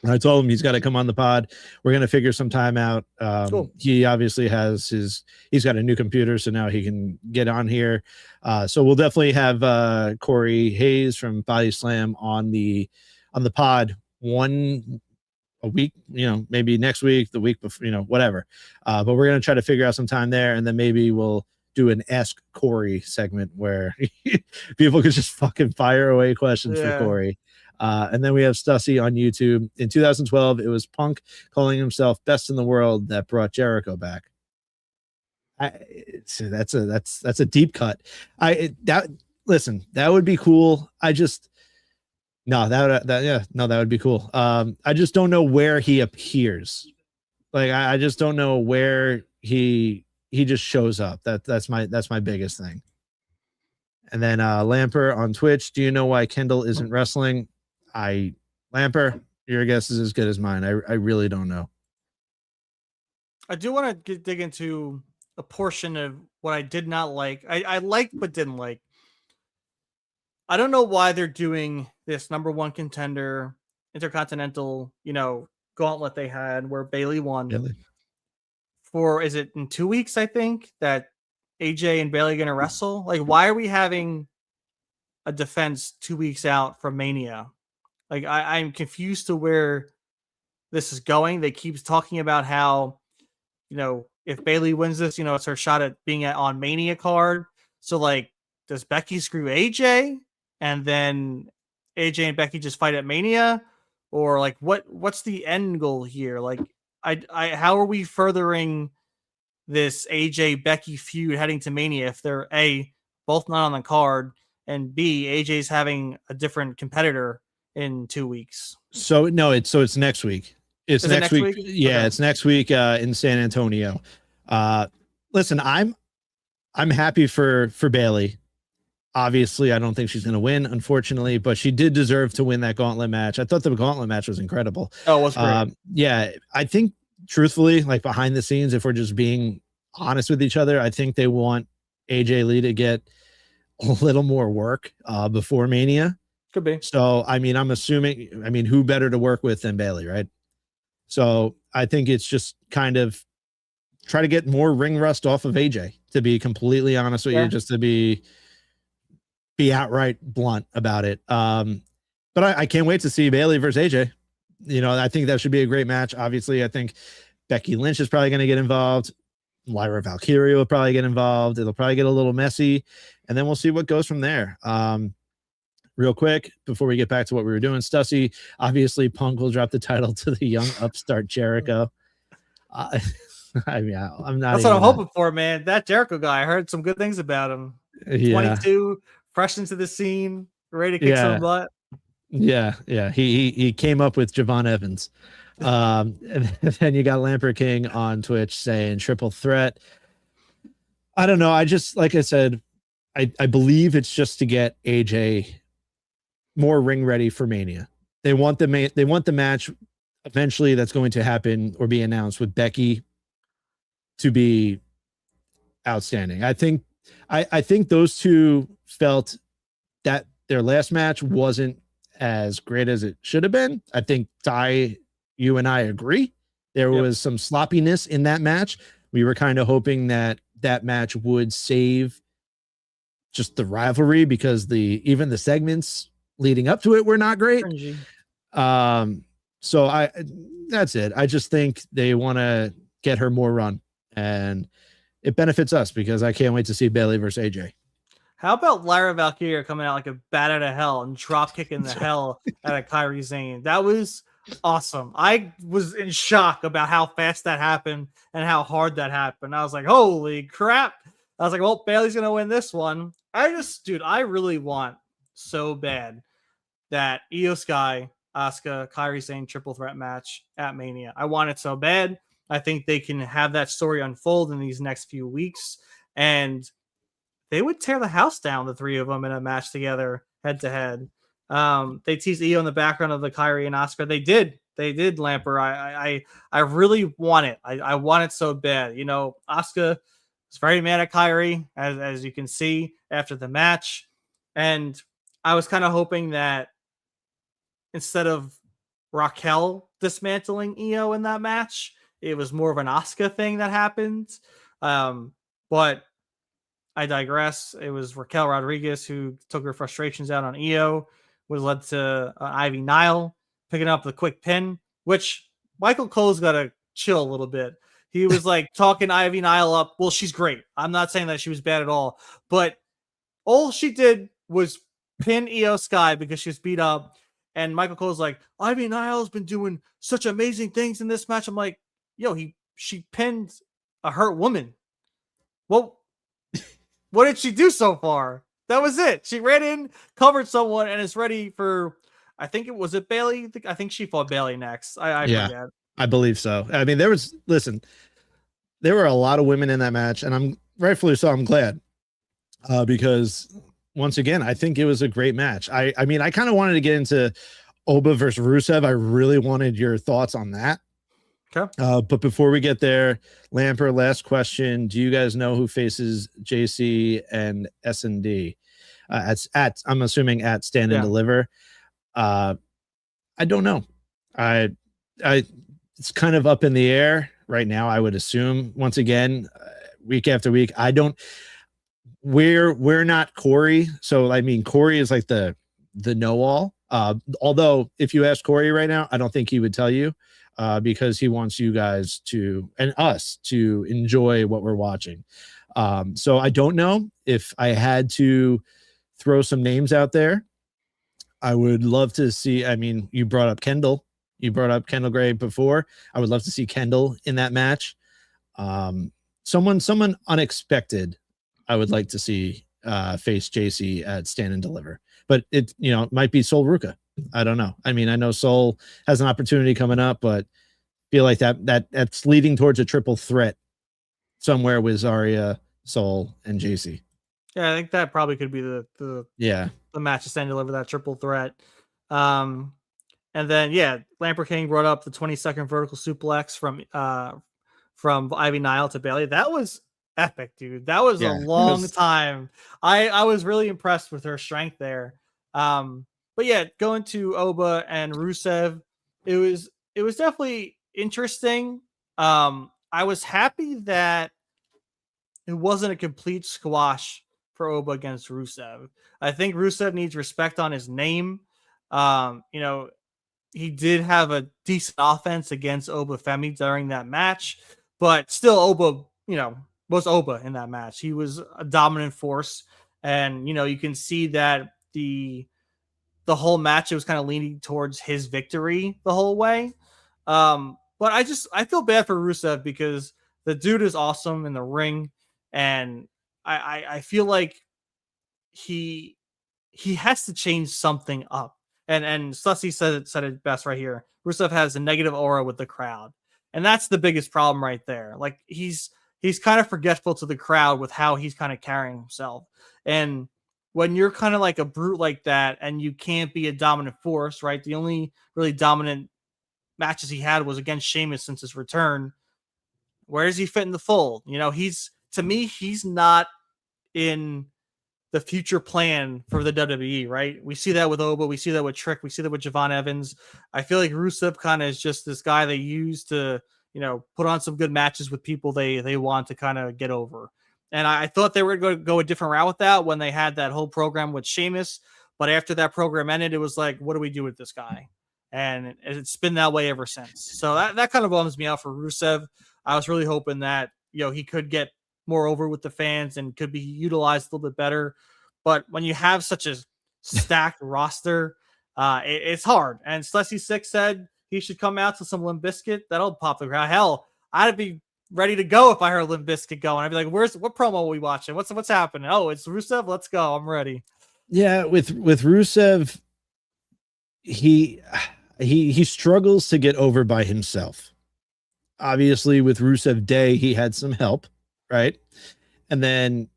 And I told him he's got to come on the pod. We're going to figure some time out. Cool. He obviously he's got a new computer, so now he can get on here. So we'll definitely have Corey Hayes from Body Slam on the pod a week, maybe next week, the week before, whatever. But we're going to try to figure out some time there, and then maybe we'll do an Ask Corey segment where people could just fucking fire away questions for Corey. And then we have Stussy on YouTube. In 2012, it was Punk calling himself best in the world that brought Jericho back. That's a deep cut. Listen, that would be cool. That would be cool. I just don't know where he appears. Like I just don't know where he just shows up. That's my biggest thing. And then Lamper on Twitch. Do you know why Kendall isn't wrestling? Lamper, your guess is as good as mine. I really don't know. I do want to dig into a portion of what I did not like. I liked but didn't like. I don't know why they're doing this number one contender intercontinental, gauntlet they had where Bayley won. Really? Is it in 2 weeks, I think, that AJ and Bayley are going to wrestle? Like, why are we having a defense 2 weeks out from Mania? Like, I'm confused to where this is going. They keep talking about how if Bailey wins this, it's her shot at being on Mania card. So like, does Becky screw AJ and then AJ and Becky just fight at Mania, or like what's the end goal here? Like, how are we furthering this AJ Becky feud heading to Mania if they're both not on the card, and B, AJ's having a different competitor in 2 weeks? So no, it's next week. It's Is it next week. Yeah, Okay. it's next week in San Antonio. Listen, I'm happy for Bailey. Obviously, I don't think she's going to win, unfortunately, but she did deserve to win that gauntlet match. I thought the gauntlet match was incredible. Oh, it was great. Yeah, I think truthfully, like behind the scenes, if we're just being honest with each other, I think they want AJ Lee to get a little more work before Mania. Could be. So, I'm assuming, who better to work with than Bailey, right? So I think it's just kind of try to get more ring rust off of AJ, to be completely honest with you, just to be outright blunt about it. But I can't wait to see Bailey versus AJ. I think that should be a great match. Obviously, I think Becky Lynch is probably going to get involved. Lyra Valkyria will probably get involved. It'll probably get a little messy, and then we'll see what goes from there. Real quick, before we get back to what we were doing, Stussy, obviously Punk will drop the title to the young upstart Jericho. I'm not. That's what I'm hoping for, man. That Jericho guy, I heard some good things about him. 22, fresh into the scene, ready to kick some butt. Yeah. He came up with Javon Evans. And then you got Lamper King on Twitch saying triple threat. I don't know. I just, like I said, I believe it's just to get AJ more ring ready for Mania. They want the match eventually that's going to happen or be announced with Becky to be outstanding. I think those two felt that their last match wasn't as great as it should have been. I think Ty, you and I agree. There was some sloppiness in that match. We were kind of hoping that match would save just the rivalry, because even the segments leading up to it were not great. So that's it. I just think they want to get her more run, and it benefits us because I can't wait to see Bailey versus AJ. How about Lyra Valkyria coming out like a bat out of hell and drop kicking the hell out of Kairi Sane? That was awesome. I was in shock about how fast that happened and how hard that happened. I was like, holy crap. I was like, well, Bailey's going to win this one. I really want so bad that Io Sky, Asuka, Kairi Sane triple threat match at Mania. I want it so bad. I think they can have that story unfold in these next few weeks, and they would tear the house down, the three of them, in a match together, head to head. They teased Io in the background of the Kairi and Asuka. They did, Lamper. I really want it. I want it so bad. Asuka was very mad at Kairi, as you can see after the match. And I was kind of hoping that instead of Raquel dismantling Io in that match, it was more of an Asuka thing that happened. But I digress. It was Raquel Rodriguez who took her frustrations out on Io, which led to Ivy Nile picking up the quick pin, which Michael Cole's got to chill a little bit. He was like talking Ivy Nile up. Well, she's great. I'm not saying that she was bad at all, but all she did was pin Io Sky because she was beat up. And Michael Cole's like, Ivy Nile's been doing such amazing things in this match. I'm like, yo, she pinned a hurt woman. Well, what did she do so far? That was it. She ran in, covered someone, and is ready for, I think it was Bailey. I think she fought Bailey next. I forget. I believe so. I mean, there were a lot of women in that match, and I'm rightfully so. I'm glad because once again, I think it was a great match. I mean, I kind of wanted to get into Oba versus Rusev. I really wanted your thoughts on that. Okay. But before we get there, Lamper, last question. Do you guys know who faces JC and S&D? I'm assuming at Stand and Deliver. I don't know. It's kind of up in the air right now. I would assume, once again, week after week. We're not Corey. So, I mean, Corey is like the know-all. Although if you ask Corey right now, I don't think he would tell you. because he wants you guys to and us to enjoy what we're watching. So I don't know if I had to throw some names out there. I would love to see. I mean, you brought up Kendall. You brought up Kendall Gray before. I would love to see Kendall in that match. Someone unexpected. I would like to see face JC at Stand and Deliver, but it might be Sol Ruka. I don't know. I mean, I know Sol has an opportunity coming up, but feel like that's leading towards a triple threat somewhere with Zarya, Sol, and JC. Yeah, I think that probably could be the match to Stand and Deliver, that triple threat. And then Lamper King brought up the 20-second vertical suplex from Ivy Nile to Bailey. That was epic, dude. That was a long time. I was really impressed with her strength there. But going to Oba and Rusev, it was definitely interesting. I was happy that it wasn't a complete squash for Oba against Rusev. I think Rusev needs respect on his name. He did have a decent offense against Oba Femi during that match, but still Oba, was Oba in that match. He was a dominant force, and you can see that the whole match, it was kind of leaning towards his victory the whole way. But I feel bad for Rusev because the dude is awesome in the ring, and I feel like he has to change something up. And Sussy said it best right here. Rusev has a negative aura with the crowd, and that's the biggest problem right there. Like he's kind of forgetful to the crowd with how he's kind of carrying himself. And when you're kind of like a brute like that, and you can't be a dominant force, right? The only really dominant matches he had was against Sheamus since his return. Where does he fit in the fold? To me, he's not in the future plan for the WWE, right? We see that with Oba, we see that with Trick, we see that with Javon Evans. I feel like Rusev kind of is just this guy they use to, put on some good matches with people they want to kind of get over. And I thought they were going to go a different route with that when they had that whole program with Sheamus. But after that program ended, it was like, what do we do with this guy? And it's been that way ever since. So that kind of bums me out for Rusev. I was really hoping that, he could get more over with the fans and could be utilized a little bit better. But when you have such a stacked roster, it's hard. And Slessy Six said he should come out to some Limp Bizkit. That'll pop the crowd. Hell, I'd be ready to go if I heard Limp Bizkit going. I'd be like, what promo are we watching? What's happening? Oh, it's Rusev. Let's go. I'm ready. Yeah, with Rusev, he struggles to get over by himself. Obviously, with Rusev Day, he had some help, right? And then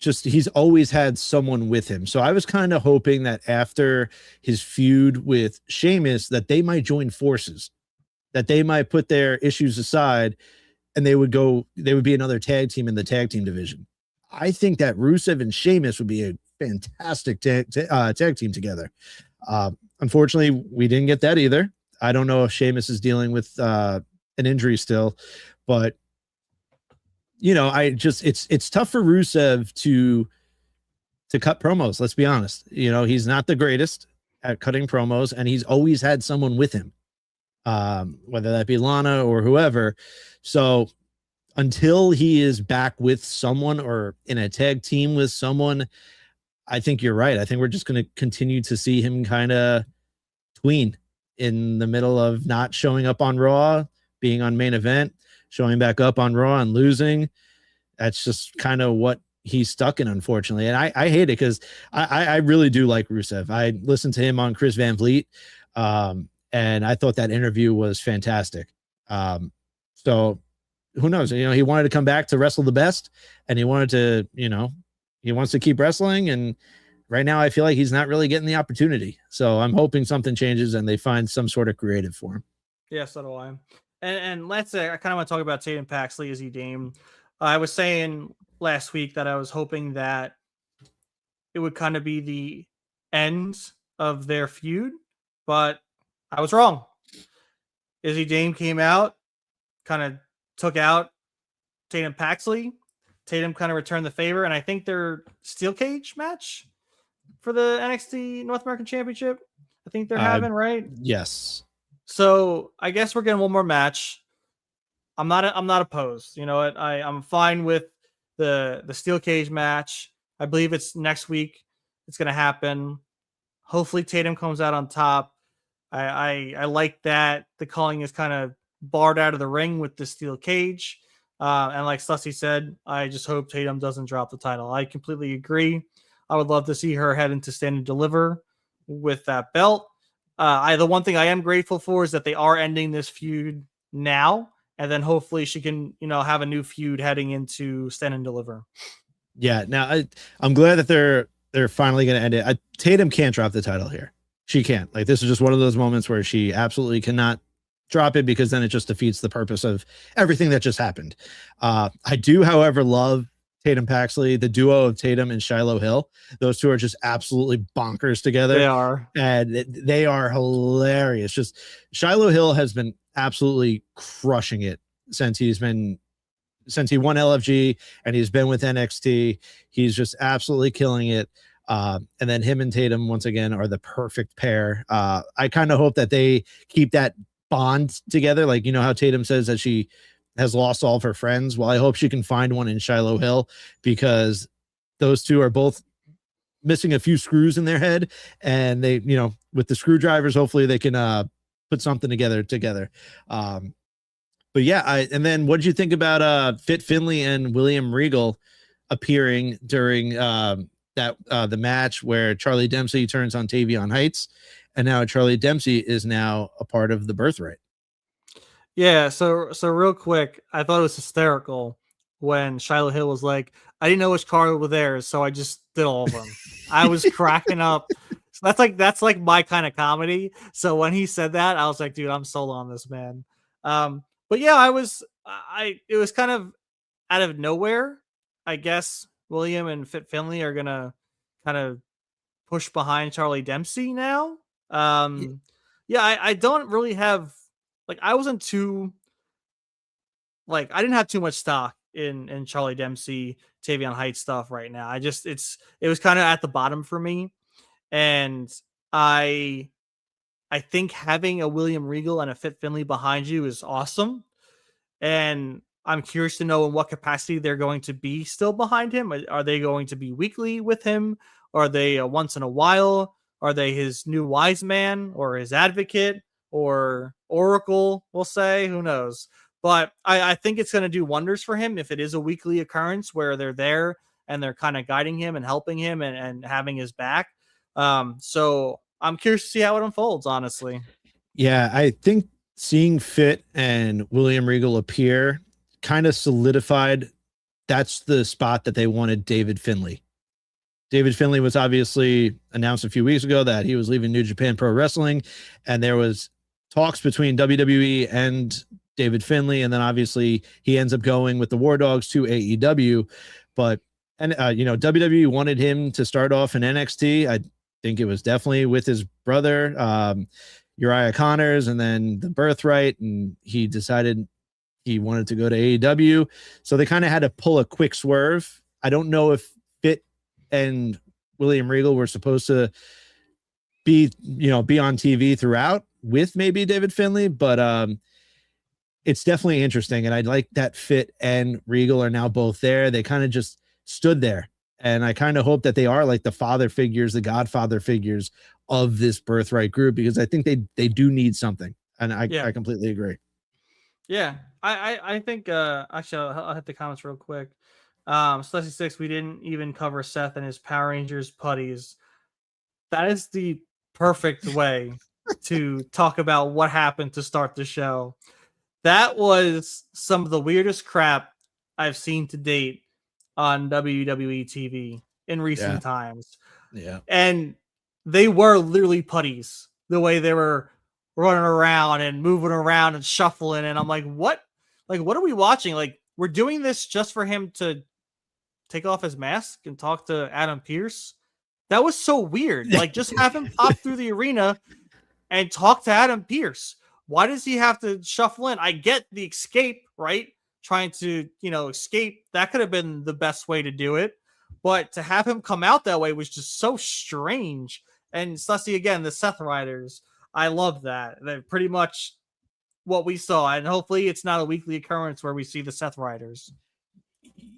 he's always had someone with him. So I was kind of hoping that after his feud with Sheamus, that they might join forces, that they might put their issues aside, and they would be another tag team in the tag team division. I think that Rusev and Sheamus would be a fantastic tag team together. Unfortunately, we didn't get that either. I don't know if Sheamus is dealing with an injury still, but it's tough for Rusev to cut promos. Let's be honest. He's not the greatest at cutting promos, and he's always had someone with him, whether that be Lana or whoever. So until he is back with someone or in a tag team with someone, I think you're right. I think we're just going to continue to see him kind of tween in the middle of not showing up on Raw, being on main event, showing back up on Raw and losing. That's just kind of what he's stuck in, unfortunately. And I hate it because I really do like Rusev. I listened to him on Chris Van Vliet, and I thought that interview was fantastic. So who knows? He wanted to come back to wrestle the best, and he wanted to, he wants to keep wrestling. And right now I feel like he's not really getting the opportunity. So I'm hoping something changes and they find some sort of creative for him. Yeah, so do I. And let's say I kind of want to talk about Tatum Paxley as he Dame. I was saying last week that I was hoping that it would kind of be the end of their feud, but I was wrong. Izzy Dame came out, kind of took out Tatum Paxley. Tatum kind of returned the favor, and I think their steel cage match for the NXT North American Championship, I think they're having, right? Yes. So I guess we're getting one more match. I'm not opposed. You know what? I'm fine with the steel cage match. I believe it's next week. It's gonna happen. Hopefully Tatum comes out on top. I like that the calling is kind of barred out of the ring with the steel cage. And like Sussy said, I just hope Tatum doesn't drop the title. I completely agree. I would love to see her head into Stand and Deliver with that belt. The one thing I am grateful for is that they are ending this feud now, and then hopefully she can have a new feud heading into Stand and Deliver. Yeah, now I'm glad that they're finally going to end it. Tatum can't drop the title here. She can't. Like, this is just one of those moments where she absolutely cannot drop it, because then it just defeats the purpose of everything that just happened. I do, however, love Tatum Paxley, the duo of Tatum and Shiloh Hill. Those two are just absolutely bonkers together. They are. And they are hilarious. Just Shiloh Hill has been absolutely crushing it since he won LFG and he's been with NXT. He's just absolutely killing it. And then him and Tatum, once again, are the perfect pair. I kind of hope that they keep that bond together. Like, how Tatum says that she has lost all of her friends. Well, I hope she can find one in Shiloh Hill, because those two are both missing a few screws in their head. And they, with the screwdrivers, hopefully they can put something together. But yeah, and then what did you think about Fit Finley and William Regal appearing during the match where Charlie Dempsey turns on Tavion Heights, and now Charlie Dempsey is now a part of the Birthright? Yeah, so real quick, I thought it was hysterical when Shiloh Hill was like, I didn't know which card were theirs, so I just did all of them. I was cracking up. So that's like my kind of comedy. So when he said that, I was like, dude, I'm sold on this, man. But yeah, it was kind of out of nowhere. I guess William and Fit Finley are gonna kind of push behind Charlie Dempsey now. Yeah, I don't really have I wasn't too I didn't have too much stock in Charlie Dempsey, Tavion Heights stuff right now. It was kind of at the bottom for me, and I I think having a William Regal and a Fit Finley behind you is awesome. And I'm curious to know in what capacity they're going to be still behind him. Are they going to be weekly with him? Are they once in a while? Are they his new wise man or his advocate or oracle? We'll say, who knows? But I think it's going to do wonders for him if it is a weekly occurrence where they're there and they're kind of guiding him and helping him and having his back. So I'm curious to see how it unfolds, honestly. Yeah, I think seeing Fit and William Regal appear kind of solidified that's the spot that they wanted David Finlay. David Finlay was obviously announced a few weeks ago that he was leaving New Japan Pro Wrestling, and there was talks between WWE and David Finlay, and then obviously he ends up going with the War Dogs to AEW. But WWE wanted him to start off in NXT. I think it was definitely with his brother, Uriah Connors, and then the Birthright, and he decided he wanted to go to AEW. So they kind of had to pull a quick swerve. I don't know if Fit and William Regal were supposed to be on TV throughout with maybe David Finlay, but it's definitely interesting. And I like that Fit and Regal are now both there. They kind of just stood there. And I kind of hope that they are like the father figures, the godfather figures of this Birthright group, because I think they do need something. And I completely agree. Yeah, I think actually I'll hit the comments real quick. Sleshy 6, we didn't even cover Seth and his Power Rangers putties. That is the perfect way to talk about what happened to start the show. That was some of the weirdest crap I've seen to date on WWE TV in recent times. Yeah. And they were literally putties, the way they were running around and moving around and shuffling. And I'm like, what? Like, what are we watching? Like, we're doing this just for him to take off his mask and talk to Adam Pearce. That was so weird. Like, just have him pop through the arena and talk to Adam Pearce. Why does he have to shuffle in? I get the escape, right? Trying to, escape. That could have been the best way to do it. But to have him come out that way was just so strange. And Sussy, again, the Seth Riders. I love that. That pretty much what we saw, and hopefully it's not a weekly occurrence where we see the Seth Riders.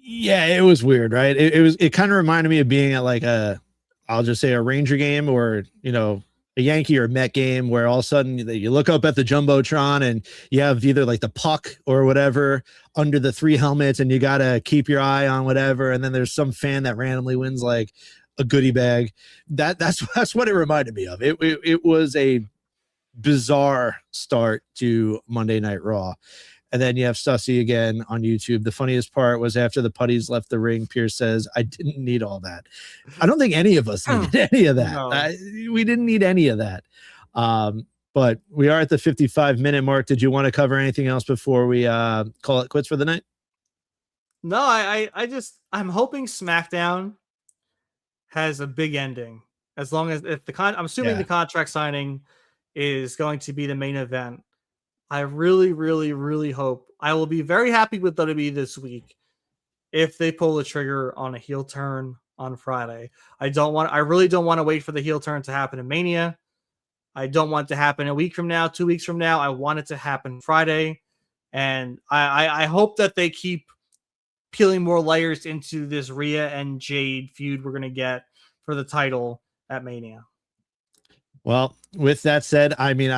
Yeah, it was weird, right? It kind of reminded me of being at like I'll just say a Ranger game, or a Yankee or Met game, where all of a sudden you look up at the jumbotron and you have either like the puck or whatever under the 3 helmets, and you gotta keep your eye on whatever, and then there's some fan that randomly wins like a goodie bag. That's what it reminded me of. It was a bizarre start to Monday Night Raw. And then you have Stussy again on YouTube. The funniest part was after the putties left the ring, Pierce says, "I didn't need all that." I don't think any of us needed any of that. No. We didn't need any of that. But we are at the 55-minute mark. Did you want to cover anything else before we call it quits for the night? No, I'm hoping SmackDown has a big ending. As long as I'm assuming the contract signing is going to be the main event. I really, really, really hope. I will be very happy with WWE this week if they pull the trigger on a heel turn on Friday. I really don't want to wait for the heel turn to happen in Mania. I don't want it to happen a week from now, 2 weeks from now. I want it to happen Friday. And I hope that they keep peeling more layers into this Rhea and Jade feud we're going to get for the title at Mania. Well, with that said, I mean,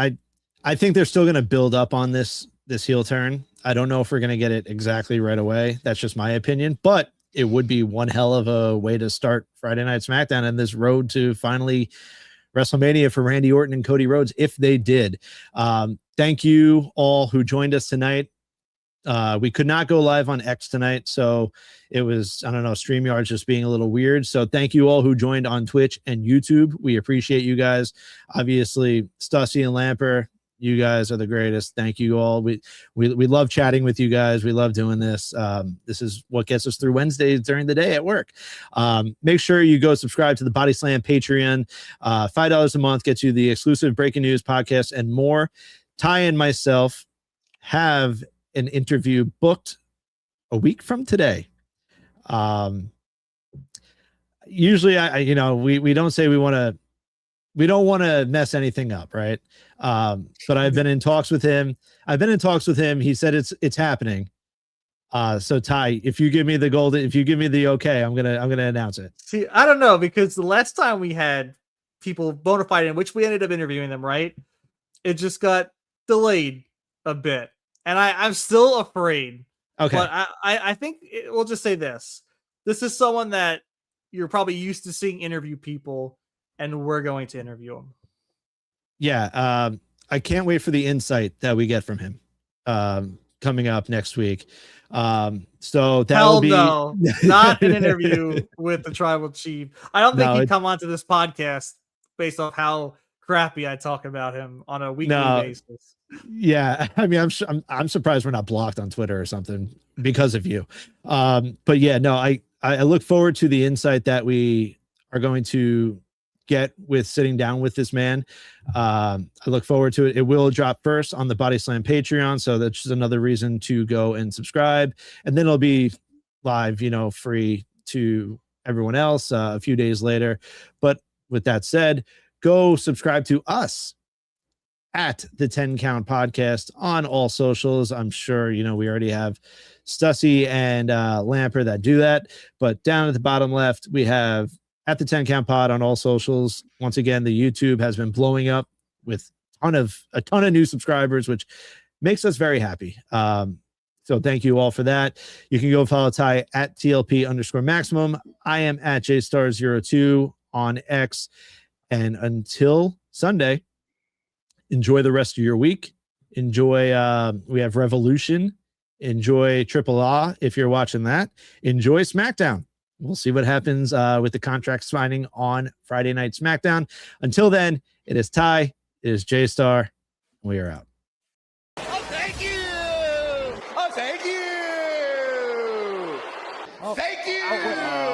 I think they're still going to build up on this heel turn. I don't know if we're going to get it exactly right away. That's just my opinion, but it would be one hell of a way to start Friday Night SmackDown and this road to finally WrestleMania for Randy Orton and Cody Rhodes, if they did. Thank you all who joined us tonight. We could not go live on X tonight, so it was, I don't know, StreamYard's just being a little weird. So thank you all who joined on Twitch and YouTube. We appreciate you guys. Obviously, Stussy and Lamper, you guys are the greatest. Thank you all. We love chatting with you guys. We love doing this. This is what gets us through Wednesdays during the day at work. Make sure you go subscribe to the Body Slam Patreon. $5 a month gets you the exclusive breaking news podcast and more. Ty and myself have an interview booked a week from today. Usually we don't say we don't want to mess anything up, right? But I've been in talks with him. He said it's happening. So Ty, if you give me the okay, I'm gonna announce it. See, I don't know, because the last time we had people bona fide in which we ended up interviewing them, right? It just got delayed a bit, and I'm still afraid. Okay, but I think we'll just say this: this is someone that you're probably used to seeing interview people, and we're going to interview him. Yeah, I can't wait for the insight that we get from him coming up next week. So that will be not an interview with the tribal chief. I don't think he'd come onto this podcast based off how crappy I talk about him on a weekly basis. Yeah, I mean, I'm surprised we're not blocked on Twitter or something because of you. But yeah, no, I look forward to the insight that we are going to get with sitting down with this man. I look forward to it. It will drop first on the Body Slam Patreon, so that's just another reason to go and subscribe. And then it'll be live, free to everyone else a few days later. But with that said, go subscribe to us at the 10 Count Podcast on all socials. I'm sure we already have Stussy and Lamper that do that, but down at the bottom left we have at the 10 Count Pod on all socials. Once again, the YouTube has been blowing up with a ton of new subscribers, which makes us very happy. So thank you all for that. You can go follow Ty at TLP_maximum. I am at JStar02 on X. And until Sunday, enjoy the rest of your week. Enjoy, we have Revolution. Enjoy Triple A if you're watching that. Enjoy SmackDown. We'll see what happens with the contract signing on Friday Night SmackDown. Until then, it is Ty, it is J-Star. We are out. Oh, thank you. Oh, thank you. Oh, thank you.